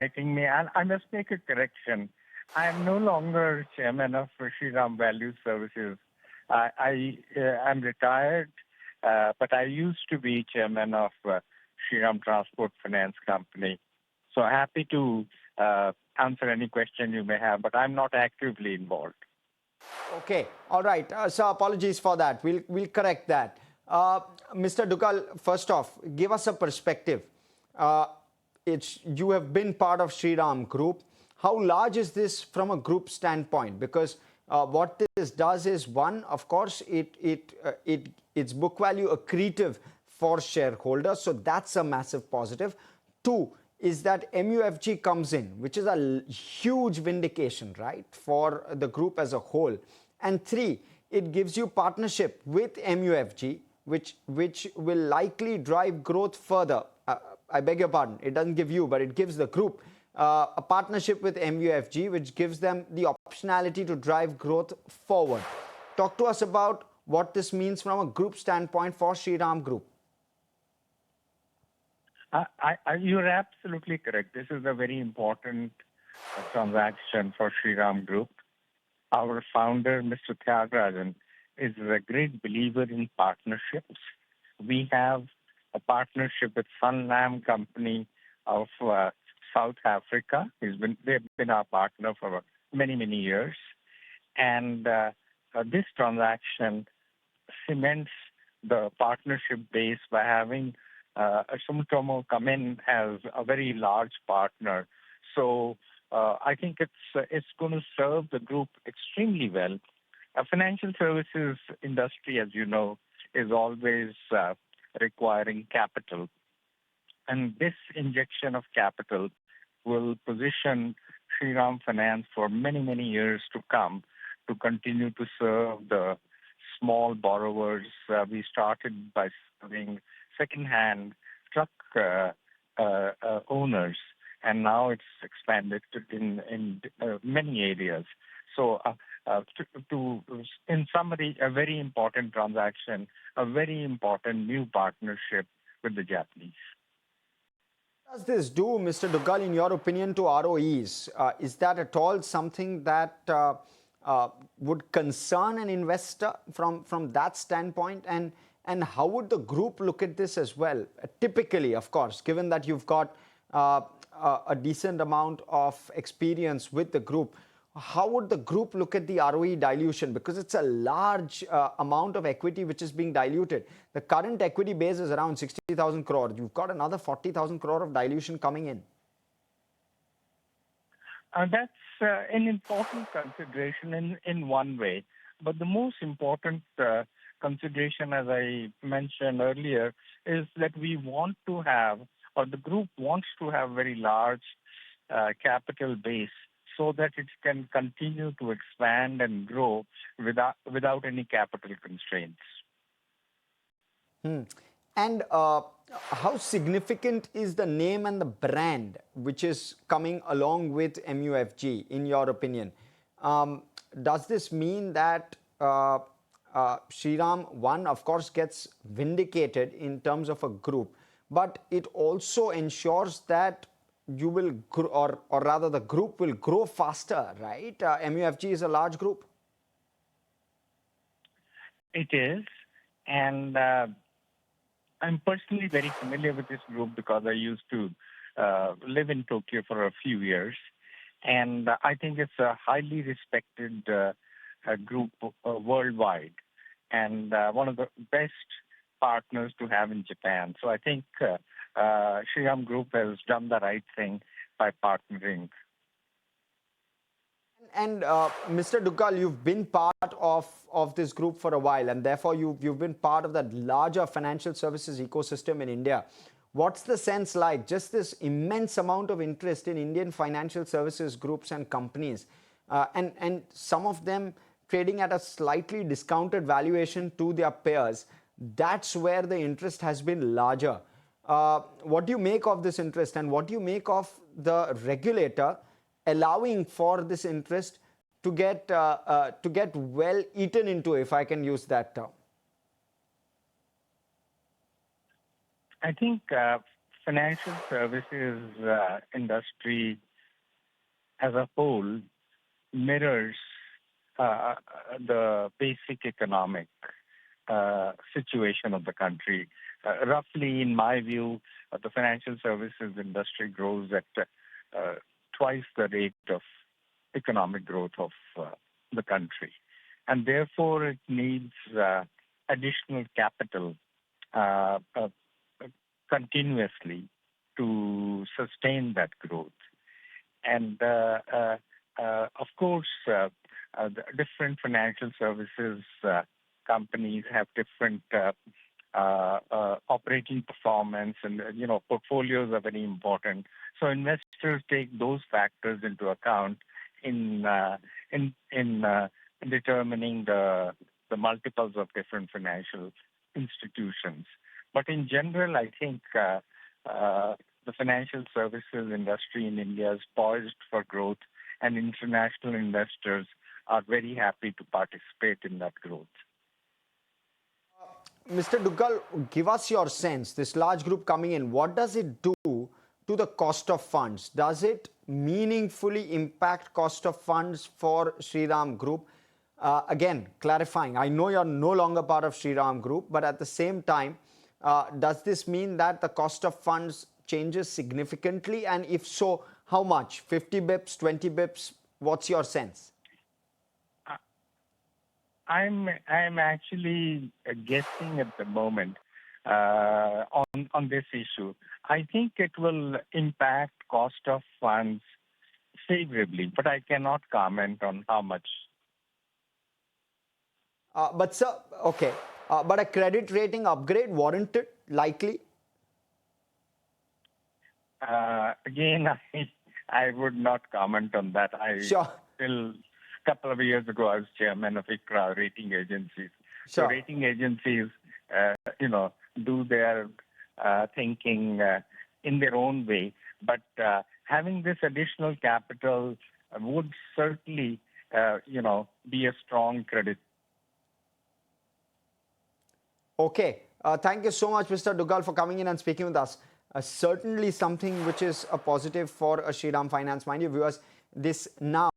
inviting me. And I must make a correction. I am no longer chairman of Shriram Value Services. I'm retired, but I used to be chairman of Shriram Transport Finance Company. So happy to answer any question you may have, but I'm not actively involved. Okay, all right. So apologies for that. We'll correct that. Mr. Duggal, first off, give us a perspective. You have been part of Shriram Group. How large is this from a group standpoint? Because what this does is, one, of course, it's book value accretive for shareholders, so that's a massive positive. Two is that MUFG comes in, which is a huge vindication, right, for the group as a whole. And three, it gives you partnership with MUFG, which will likely drive growth further. I beg your pardon, it doesn't give you, but it gives the group a partnership with MUFG, which gives them the optionality to drive growth forward. Talk to us about what this means from a group standpoint for Shriram Group. You're absolutely correct. This is a very important transaction for Shriram Group. Our founder, Mr. Tyagarajan, is a great believer in partnerships. We have a partnership with Sanlam Company of South Africa. They've been our partner for many, many years. And this transaction cements the partnership base by having Sumitomo come in as a very large partner. So I think it's going to serve the group extremely well. Financial services industry, as you know, is always requiring capital. And this injection of capital will position Shriram Finance for many, many years to come to continue to serve the small borrowers. We started by serving second-hand truck owners, and now it's expanded in many areas. So, in summary, a very important transaction, a very important new partnership with the Japanese. What does this do, Mr. Duggal, in your opinion, to ROEs? Is that at all something that would concern an investor from that standpoint? And how would the group look at this as well? Typically, of course, given that you've got a decent amount of experience with the group, how would the group look at the ROE dilution? Because it's a large amount of equity which is being diluted. The current equity base is around 60,000 crore. You've got another 40,000 crore of dilution coming in. That's an important consideration in one way. But the most important consideration, as I mentioned earlier, is that we want to have, or the group wants to have, very large capital base so that it can continue to expand and grow without any capital constraints. And how significant is the name and the brand which is coming along with MUFG, in your opinion? Does this mean that Shriram, one, of course, gets vindicated in terms of a group, but it also ensures that you will grow, or rather the group will grow faster, right? MUFG is a large group. It is. And I'm personally very familiar with this group because I used to live in Tokyo for a few years. And I think it's a highly respected group worldwide, and one of the best partners to have in Japan. So I think Shriram Group has done the right thing by partnering. And Mr. Duggal, you've been part of this group for a while, and therefore you've been part of that larger financial services ecosystem in India. What's the sense like? Just this immense amount of interest in Indian financial services groups and companies, and some of them trading at a slightly discounted valuation to their peers. That's where the interest has been larger. What do you make of this interest, and what do you make of the regulator allowing for this interest to get well eaten into, if I can use that term? I think financial services industry as a whole mirrors the basic economic situation of the country. Roughly, in my view, the financial services industry grows at twice the rate of economic growth of the country. And therefore, it needs additional capital uh, continuously to sustain that growth. And of course, the different financial services companies have different operating performance, and portfolios are very important. So investors take those factors into account in determining the multiples of different financial institutions. But in general, I think the financial services industry in India is poised for growth, and international investors are very happy to participate in that growth. Mr. Duggal, give us your sense. This large group coming in, what does it do to the cost of funds? Does it meaningfully impact cost of funds for Shriram Group? Again, clarifying, I know you're no longer part of Shriram Group, but at the same time, does this mean that the cost of funds changes significantly? And if so, how much? 50 bips, 20 bips? What's your sense? I'm actually guessing at the moment on this issue. I think it will impact cost of funds favorably, but I cannot comment on how much. But sir, okay, but a credit rating upgrade warranted, likely? Again, I would not comment on that. Sure. Till a couple of years ago, I was chairman of ICRA rating agencies. Sure. So rating agencies, do their thinking in their own way. But having this additional capital would certainly, be a strong credit. Okay. Thank you so much, Mr. Duggal, for coming in and speaking with us. Certainly something which is a positive for Shriram Finance. Mind you, viewers, this now